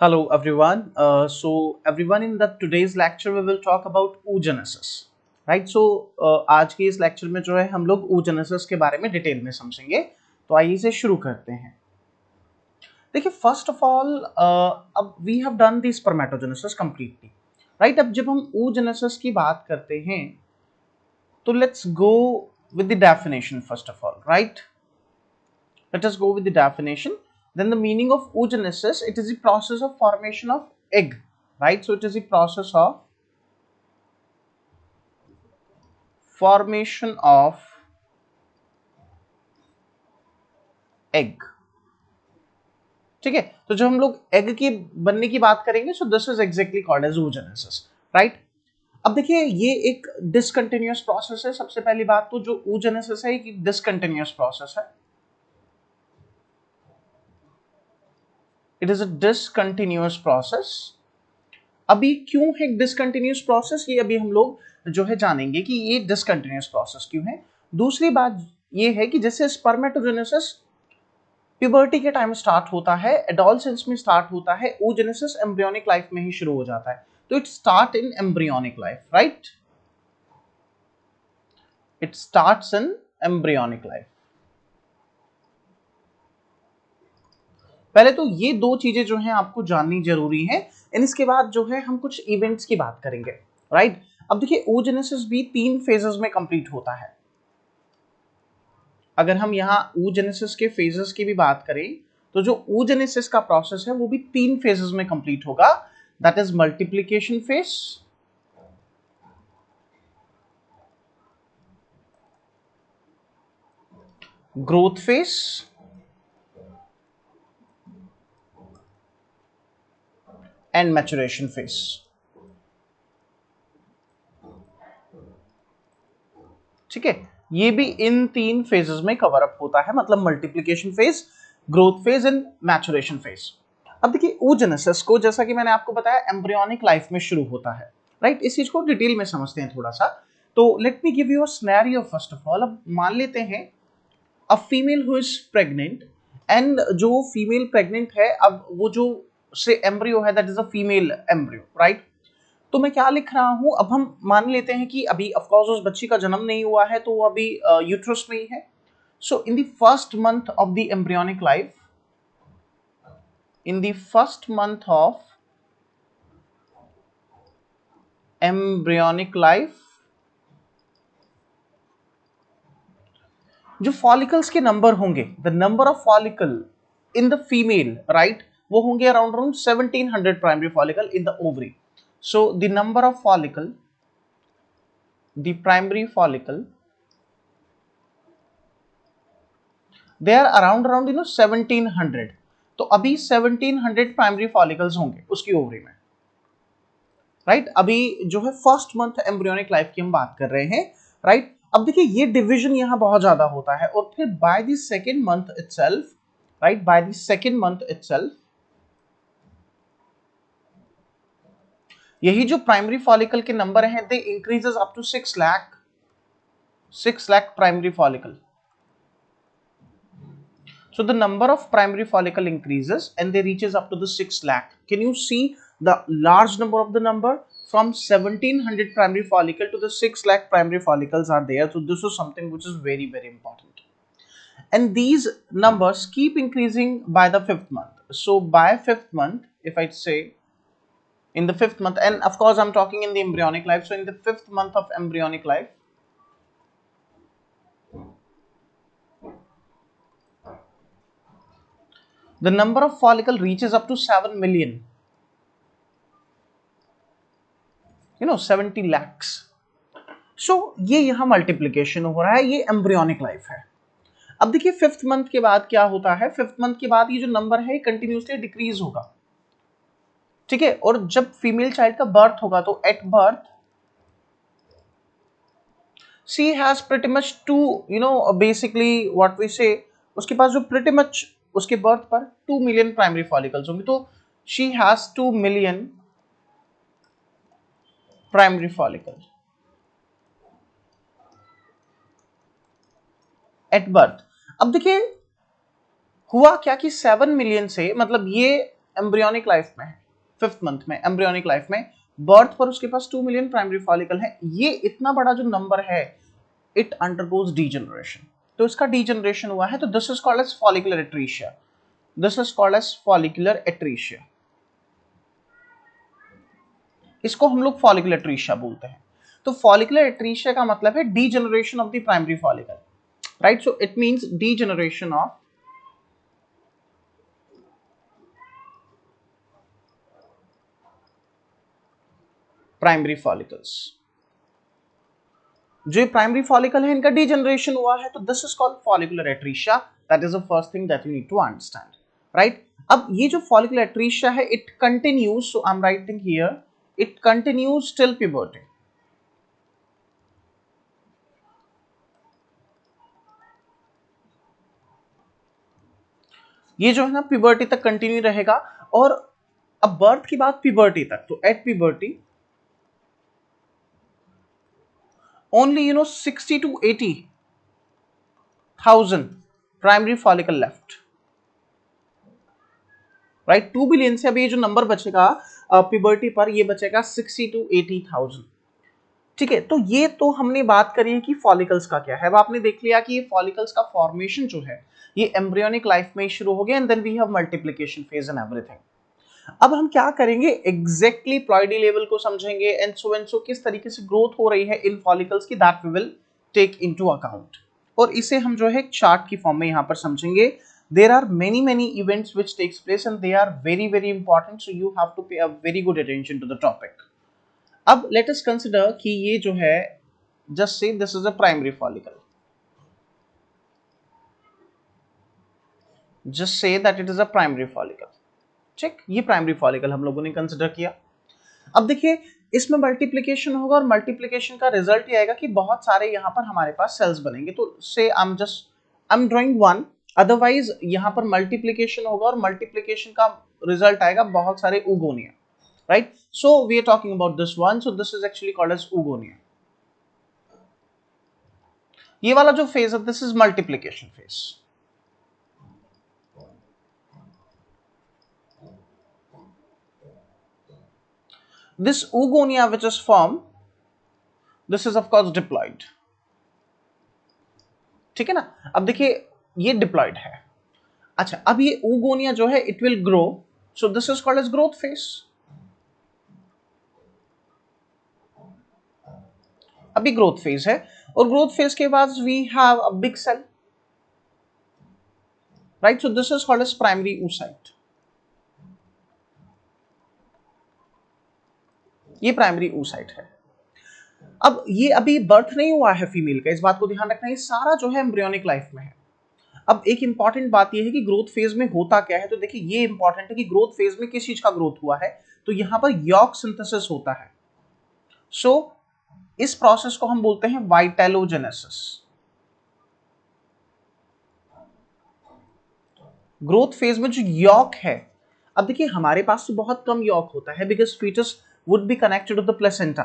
Hello everyone. Everyone in the today's lecture we will talk about oogenesis, right? आज के इस lecture में जो है हम लोग oogenesis के बारे में डिटेल में समझेंगे। तो आइए इसे शुरू करते हैं। देखिए फर्स्ट ऑफ ऑल अब we have done the spermatogenesis completely, right? अब जब हम oogenesis की बात करते हैं तो let's go with the definition first of all, right? Let us go with the definition. Then the meaning of oogenesis, it is the process of formation of egg, right? So it is the process of formation of egg. ठीक है, तो जब हम लोग egg की बनने की बात करेंगे so this is exactly called as oogenesis, right? अब देखिए ये एक डिसकंटिन्यूअस प्रोसेस है। सबसे पहली बात तो जो oogenesis है एक डिसकंटिन्यूअस प्रोसेस है। It is a discontinuous process. अभी क्यों है डिसकंटिन्यूअस प्रोसेस, ये अभी हम लोग जो है जानेंगे कि ये डिसकंटिन्यूअस प्रोसेस क्यों है। दूसरी बात ये है कि जैसे स्पर्मेटोजेनेसिस प्यूबर्टी के टाइम स्टार्ट होता है, एडोलसेंस में स्टार्ट होता है, oogenesis एम्ब्रियोनिक लाइफ में ही शुरू हो जाता है। तो it start in embryonic life, right? It starts in embryonic life. पहले तो ये दो चीजें जो हैं आपको जाननी जरूरी है। इसके बाद जो है हम कुछ इवेंट्स की बात करेंगे, राइट? अब देखिए oogenesis भी 3 फेजेस में कंप्लीट होता है। अगर हम यहाँ oogenesis के फेजेस की भी बात करें तो जो oogenesis का प्रोसेस है वो भी 3 फेजेस में कंप्लीट होगा। That is multiplication phase, growth phase and maturation phase. ठीक है, ये भी इन 3 फेजेस में कवर अप होता है, मतलब multiplication phase, growth phase and maturation phase. अब देखिए oogenesis को, जैसा कि मैंने आपको बताया, एम्ब्रियोनिक लाइफ में शुरू होता है, राइट? इस चीज को डिटेल में समझते हैं थोड़ा सा। तो let me give you a scenario first of all. अब मान लेते हैं a female who is pregnant, and जो फीमेल प्रेग्नेंट है, अब वो जो से एम्ब्रियो है that is a female embryo, right? तो मैं क्या लिख रहा हूं, अब हम मान लेते हैं कि अभी ऑफ कोर्स उस बच्ची का जन्म नहीं हुआ है, तो वो अभी यूट्रस में ही है। So in the first month of the embryonic life, in the first month of embryonic life, जो फॉलिकल्स के नंबर होंगे, the number of follicle in the female, right, वो होंगे around around 1700 primary follicle in the ovary. So the number of follicle, the primary follicle, they are around around 1700। तो अभी 1700 primary follicles होंगे उसकी ovary में, right? अभी जो है फर्स्ट मंथ एम्ब्रियोनिक लाइफ की हम बात कर रहे हैं, राइट? अब देखिए ये डिवीजन यहां बहुत ज्यादा होता है, और फिर by the second month itself, right, by the second month itself, यही जो प्राइमरी फॉलिकल के नंबर हैं they increases up to 6 lakh primary follicle. So the number of primary follicle increases and they reaches up to the 6 lakh. Can you see the large number of the number? From 1700 primary follicle to the 6 lakh primary follicles are there. So this is something which is very, very important. And these numbers keep increasing by the 5th month. So by 5th month, if I say in the 5th month, and of course I'm talking in the embryonic life. So in the 5th month of embryonic life, the number of follicle reaches up to 7 million. 70 lakhs. सो ये यहां multiplication हो रहा है, ये embryonic life है। अब देखिए 5th month के बाद क्या होता है, 5th मंथ के बाद ये जो नंबर है कंटिन्यूसली डिक्रीज होगा, ठीक है? और जब फीमेल चाइल्ड का बर्थ होगा तो at birth she has pretty much to, basically what we say, उसके पास जो प्रीटी मच उसके बर्थ पर 2 मिलियन प्राइमरी फॉलिकल्स होंगे। तो she has 2 million primary follicles at birth. अब देखिए हुआ क्या कि 7 मिलियन से, मतलब ये एम्ब्रियोनिक लाइफ में है, 5th मंथ में एम्ब्रियोनिक लाइफ में बर्थ पर उसके पास 2 मिलियन प्राइमरी फॉलिकल है, ये इतना बड़ा जो नंबर है, इट अंडरगोज डीजनरेशन। तो इसका डीजनरेशन हुआ है, तो this is called as follicular atresia. This is called as follicular atresia. इसको हम लोग फॉलिकुलर एट्रीशिया बोलते हैं। तो फॉलिकुलर एट्रीशिया का मतलब है degeneration of the primary follicle, right? So it means degeneration of primary follicles. जो प्राइमरी फॉलिकल है इनका डीजनरेशन हुआ है, तो this is called follicular atresia. That is the first thing that you need to understand, right? अब ये जो follicular atresia है, it continues, so I am writing here, it continues till puberty. ये जो है ना प्यूबर्टी तक कंटिन्यू रहेगा। और अब बर्थ की बात प्यूबर्टी तक, तो at puberty only 60 to 80,000 primary follicle left, right? 2 billion से अभी ये जो नंबर बचेगा प्यूबर्टी पर, ये बचेगा 60 to 80,000। ठीक है, तो ये तो हमने बात करी है कि फॉलिकल्स का क्या है। अब आपने देख लिया कि ये फॉलिकल्स का फॉर्मेशन जो है ये एम्ब्रियोनिक लाइफ में शुरू हो गया, and then we have multiplication phase and everything. अब हम क्या करेंगे, एग्जैक्टली प्लॉइडी लेवल को समझेंगे, एंड सो किस तरीके से ग्रोथ हो रही है इन फॉलिकल्स की, that we will take into account. और इसे हम जो है चार्ट की फॉर्म में यहां पर समझेंगे। There are many events which takes place and they are very important, so you have to pay a very good attention to the topic. अब लेट अस कंसिडर कि ये जो है, just say this is a primary follicle, just say that it is a primary follicle. ठीक, ये primary follicle हम लोगों ने कंसिडर किया। अब देखिए, इसमें मल्टीप्लिकेशन होगा और मल्टीप्लिकेशन का रिजल्ट ये आएगा कि बहुत सारे यहाँ पर हमारे पास सेल्स बनेंगे। तो से I am drawing one, otherwise यहाँ पर मल्टीप्लिकेशन होगा और मल्टीप्लिकेशन का रिजल्ट आएगा बहुत सारे उगोनिया, राइट? So we are talking about this one, so this is actually called as oogonia. ये वाला जो फेज है, this is multiplication phase. This oogonia which is formed, this is of course diploid। ठीक है ना? अब देखिए, ये डिप्लॉइड है। अच्छा, अब ये oogonia जो है it will grow, so this is called as growth phase. अभी ग्रोथ फेज है, और ग्रोथ फेज के बाद we have a big cell, right? So this is called as primary oocyte। ये प्राइमरी oocyte है। अब ये अभी बर्थ नहीं हुआ है फीमेल का, इस बात को ध्यान रखना, ये सारा जो है एम्ब्रियोनिक लाइफ में है। अब एक इंपॉर्टेंट बात यह है कि ग्रोथ फेज में होता क्या है, तो देखिए ये इंपॉर्टेंट है कि ग्रोथ फेज में किस चीज का ग्रोथ हुआ है, तो यहां पर यॉर्क सिंथेसिस होता है। सो इस प्रोसेस को हम बोलते हैं वाइटेलोजेनेसिस। ग्रोथ फेज में जो यॉर्क है, अब देखिए हमारे पास तो बहुत कम यॉर्क होता है because foetus would be connected to the placenta,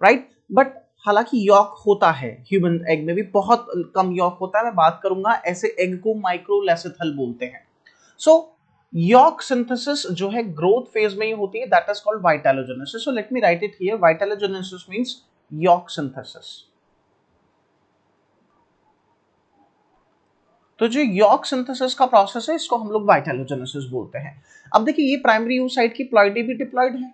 right? But हालांकि यॉर्क होता है, ह्यूमन एग में भी बहुत कम यॉर्क होता है। मैं बात करूंगा, ऐसे एग को माइक्रोलेसिथल बोलते हैं। सो यॉर्क सिंथेसिस जो है ग्रोथ फेज में ही होती है, that is called vitellogenesis. So let me write it here, vitellogenesis means yolk synthesis. तो जो यॉर्क सिंथेसिस का प्रोसेस है, इसको हम लोग वाइटेलोजेनेसिस बोलते हैं। अब देखिए, ये प्राइमरी oocyte की प्लॉइडी भी डिप्लॉइड है।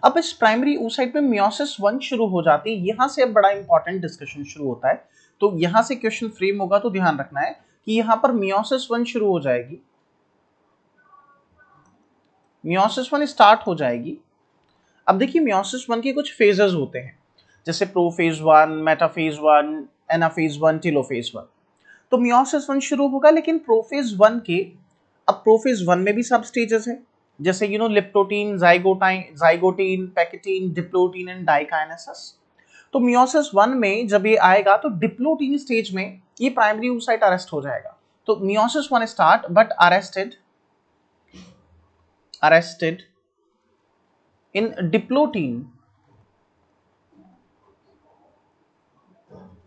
अब इस प्राइमरी oocyte में मियोसिस 1 शुरू हो जाती है, यहां से अब बड़ा इंपॉर्टेंट डिस्कशन शुरू होता है। तो यहां से क्वेश्चन फ्रेम होगा, तो ध्यान रखना है कि यहां पर मियोसिस 1 शुरू हो जाएगी, मियोसिस 1 स्टार्ट हो जाएगी। अब देखिए, मियोसिस 1 के कुछ फेजेस होते हैं, जैसे प्रोफेज 1, मेटाफेज 1, एनाफेज 1, टेलोफेज 1। तो मियोसिस 1 शुरू होगा, लेकिन प्रोफेज 1 के, अब प्रोफेज 1 में भी सब स्टेजेस है, जैसे leptotene, zygotene, pachytene, diplotene and diakinesis. तो मियोसिस 1 में जब ये आएगा, तो डिप्लोटीन स्टेज में ये प्राइमरी oocyte अरेस्ट हो जाएगा। तो meiosis 1 start but arrested in diplotene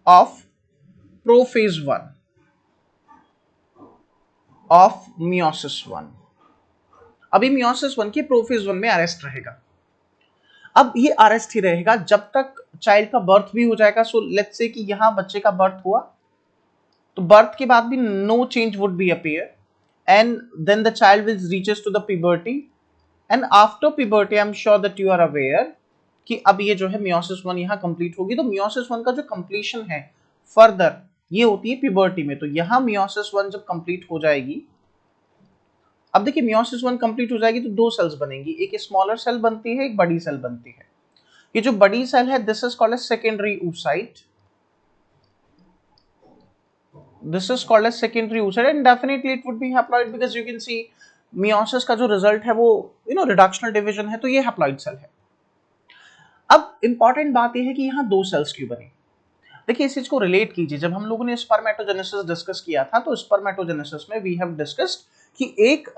of prophase 1 of meiosis 1। अभी मियोसिस 1 के प्रोफेज 1 में अरेस्ट रहेगा। अब ये अरेस्ट ही रहेगा जब तक चाइल्ड का बर्थ भी हो जाएगा। सो लेट्स से कि यहां बच्चे का बर्थ हुआ, तो बर्थ के बाद भी no change would be appear, and then the child will reaches to the puberty, and after puberty I am sure that you are aware कि अब ये जो है मियोसिस 1 यहाँ कंप्लीट होगी। तो मियोसिस 1 का जो कंप्लीशन है फर्दर ये होती है प्यूबर्टी में। तो यहाँ मियोसिस 1 जब कंप्लीट हो जाएगी, अब देखिए मियोसिस 1 कंप्लीट हो जाएगी तो दो सेल्स बनेंगी, एक स्मॉलर सेल बनती है, एक बड़ी सेल बनती है। ये जो बड़ी सेल है this is called as secondary oocyte, this is called as secondary oocyte, and definitely it would be haploid because you can see meiosis का जो रिजल्ट है वो रिडक्शनल डिवीजन है, तो ये हैप्लॉइड सेल है। अब इंपॉर्टेंट बात ये है कि यहाँ दो सेल्स क्यों बने। देखिए इस चीज को रिलेट कीजिए, जब हम लोगों ने स्पर्मेटोजेनेसिस डिस्कस किया था तो स्पर्मेटोजेनेसिस में वी हैव डिस्कस्ड कि एक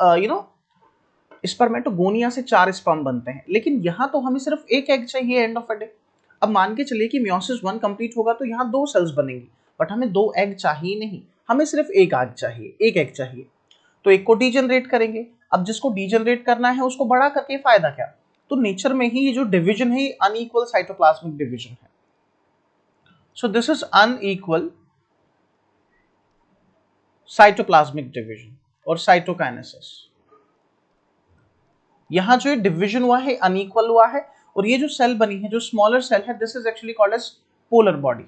स्पर्मेटोगोनिया से 4 स्पर्म बनते हैं, लेकिन यहाँ तो हमें सिर्फ एक एग चाहिए एंड ऑफ अ डे। अब मान के चलिए कि मियोसिस 1 कंप्लीट होगा तो यहाँ दो सेल्स बनेंगी, बट हमें दो एग चाहिए नहीं, हमें सिर्फ एक एग चाहिए, एक एग चाहिए। तो एक को डीजनरेट करेंगे। अब जिसको डीजनरेट करना है उसको बड़ा करके फायदा क्या। तो नेचर में ही ये जो डिवीजन है अनइक्वल साइटोप्लाज्मिक डिवीजन है। सो this is unequal cytoplasmic division और साइटोकाइनेसिस। यहां जो डिवीजन हुआ है अनइक्वल हुआ है, और ये जो सेल बनी है जो स्मॉलर सेल है this is actually called as polar body.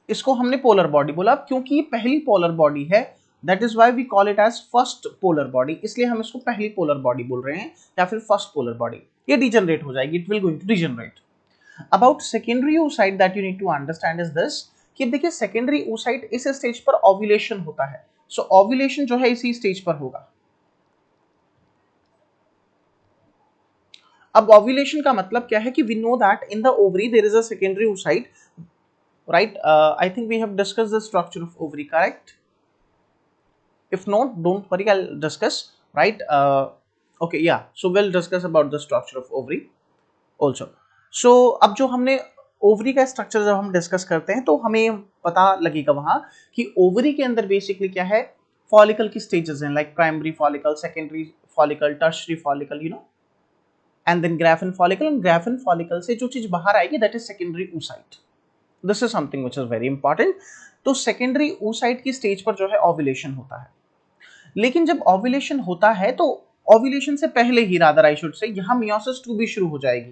इसको हमने पोलर बॉडी बोला क्योंकि ये पहली पोलर बॉडी है, that is why we call it as first polar body, इसलिए हम इसको पहली पोलर बॉडी बोल रहे हैं या फिर फर्स्ट पोलर बॉडी। ये डिजनरेट हो जाएगी, it will going to degenerate. About secondary oocyte that you need to understand is this कि देखिए सेकेंडरी oocyte इस स्टेज पर ओव्यूलेशन होता है। सो ओव्यूलेशन जो है इसी स्टेज पर होगा। अब ओव्यूलेशन का मतलब क्या है कि we know that in the ovary there is a secondary oocyte, right? I think we have discussed the structure of ovary, correct? If not, don't worry, I'll discuss, right? Okay, yeah, so we'll discuss about the structure of ovary also. So अब जो हमने ovary का structure जब हम discuss करते हैं तो हमें पता लगेगा वहां कि ओवरी के अंदर बेसिकली क्या है, फॉलिकल की स्टेजेस हैं, like primary follicle, secondary follicle, tertiary follicle, and then Graafian follicle, and Graafian follicle से जो चीज बाहर आएगी that is secondary oocyte। This is something which is very important. तो सेकेंडरी oocyte की स्टेज पर जो है ओव्यूलेशन होता है, लेकिन जब ओव्यूलेशन होता है तो ओव्यूलेशन से पहले ही रादर आई शुड से यहां मियोसिस 2 भी शुरू हो जाएगी।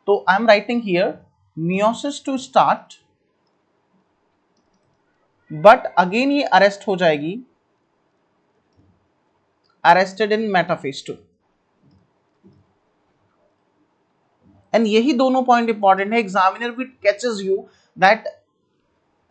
तो आई am writing here meiosis 2 start, but again ये अरेस्ट हो जाएगी, अरेस्टेड इन मेटाफेज 2। एंड यही दोनों पॉइंट इंपॉर्टेंट है, examiner will catches you that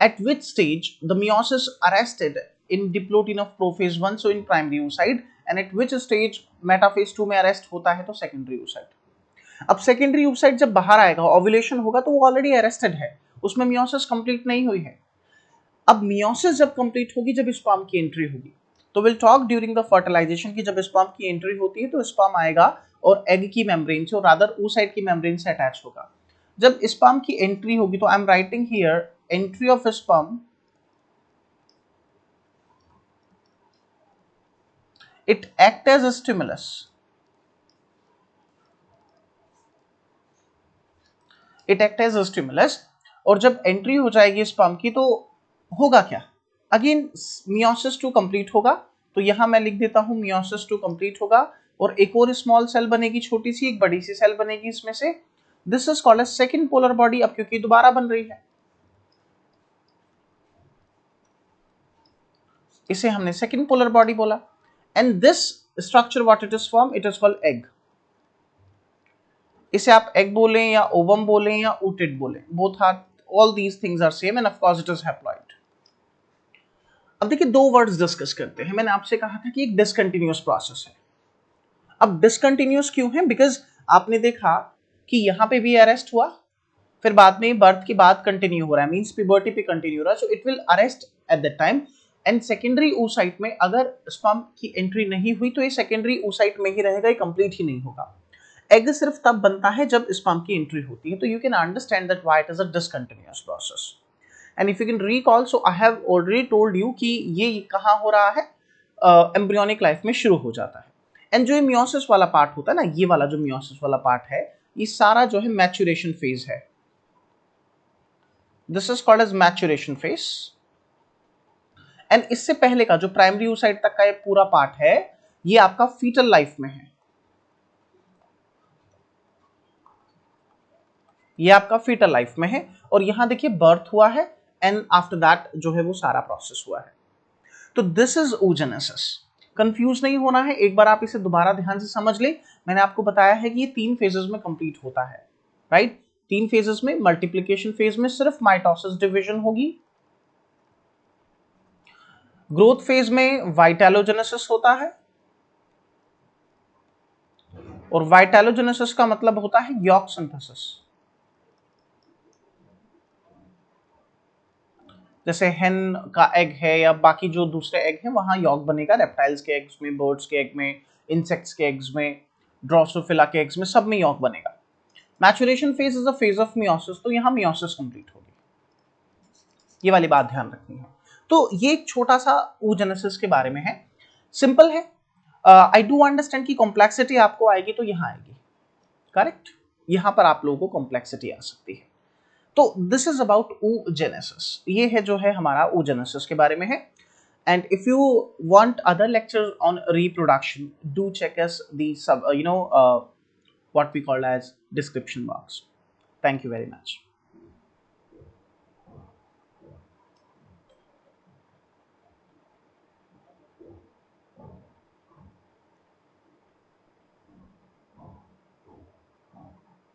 at which stage the meiosis arrested in diplotin of prophase 1, so in primary oocyte, and at which stage metaphase 2 में arrest होता है तो secondary oocyte। अब secondary oocyte जब बाहर आएगा ovulation होगा तो वो already arrested है, उसमें meiosis complete नहीं हुई है। अब meiosis जब complete होगी, जब sperm की entry होगी, तो we'll talk during the fertilization कि जब sperm की entry होती है तो sperm आएगा और egg की membrane से और rather oocyte की membrane से attach होगा। जब sperm की entry होगी तो I'm writing here entry of sperm, it act as a stimulus, it act as a stimulus, और जब एंट्री हो जाएगी स्पर्म की तो होगा क्या, अगेन मियोसिस 2 कंप्लीट होगा। तो यहां मैं लिख देता हूं मियोसिस 2 कंप्लीट होगा और एक और स्मॉल सेल बनेगी, छोटी सी, एक बड़ी सी सेल बनेगी इसमें से। This is called as second polar body, अब क्योंकि दोबारा बन रही है इसे हमने सेकंड पोलर बॉडी बोला। And this structure what it is form, it is called egg. इसे आप एग बोलें या ओवम बोलें या oocyte बोलें, both are, all these things are same, and of course it is haploid. अब देखिए दो वर्ड्स डिस्कस करते हैं। मैंने आपसे कहा था कि एक डिसकंटिन्यूअस प्रोसेस है। अब डिसकंटिन्यूअस क्यों है, बिकॉज आपने देखा कि यहां पे भी अरेस्ट हुआ, फिर बाद में बर्थ के बाद कंटिन्यू हो रहा है, मींस प्यूबर्टी पे कंटिन्यू हो रहा है, so it will arrest at that time. And secondary oocyte में अगर स्पर्म की एंट्री नहीं हुई तो ये सेकेंडरी oocyte में ही रहेगा, ये कंप्लीट ही नहीं होगा। एग सिर्फ तब बनता है जब स्पर्म की एंट्री होती है, तो you can understand that why it is a discontinuous process. And if you can recall, so I have already told you कि ये कहां हो रहा है, एम्ब्रियोनिक लाइफ में शुरू हो जाता है। एंड जो ये मियोसिस वाला पार्ट होता है ना, ये वाला जो मियोसिस वाला पार्ट है, ये सारा जो है मैच्योरेशन फेज है। This is called as maturation phase. एंड इससे पहले का जो प्राइमरी oocyte तक का ये पूरा पार्ट है, ये आपका फीटल लाइफ में है, ये आपका फीटल लाइफ में है। और यहां देखिए बर्थ हुआ है एंड आफ्टर दैट जो है वो सारा प्रोसेस हुआ है। तो दिस इज oogenesis। कंफ्यूज नहीं होना है, एक बार आप इसे दोबारा ध्यान से समझ ले। मैंने आपको बताया है कि ये 3 फेजेस में कंप्लीट होता है, राइट? 3 फेजेस में, मल्टीप्लिकेशन फेज में सिर्फ माइटोसिस डिवीजन होगी, ग्रोथ फेज में वाइटेलोजेनेसिस होता है, और वाइटेलोजेनेसिस का मतलब होता है यॉक सिंथेसिस। जैसे हेन का एग है या बाकी जो दूसरे एग हैं, वहां यॉक बनेगा। रेप्टाइल्स के एग्स में, बर्ड्स के एग में, इंसेक्ट्स के एग्स में, ड्रोसोफिला के एग्स में, सब में यॉक बनेगा। Maturation phase is a phase of meiosis, तो यहां मियोसिस कंप्लीट होगी, ये वाली बात ध्यान रखनी है। तो ये एक छोटा सा oogenesis के बारे में है, सिंपल है। आई डू अंडरस्टैंड की कॉम्प्लेक्सिटी आपको आएगी तो यहां आएगी, करेक्ट? यहां पर आप लोगों को कॉम्प्लेक्सिटी आ सकती है। तो दिस इज अबाउट oogenesis, ये है जो है हमारा oogenesis के बारे में है। And if you want other lectures on reproduction, do check us the what we call as description box. Thank you very much.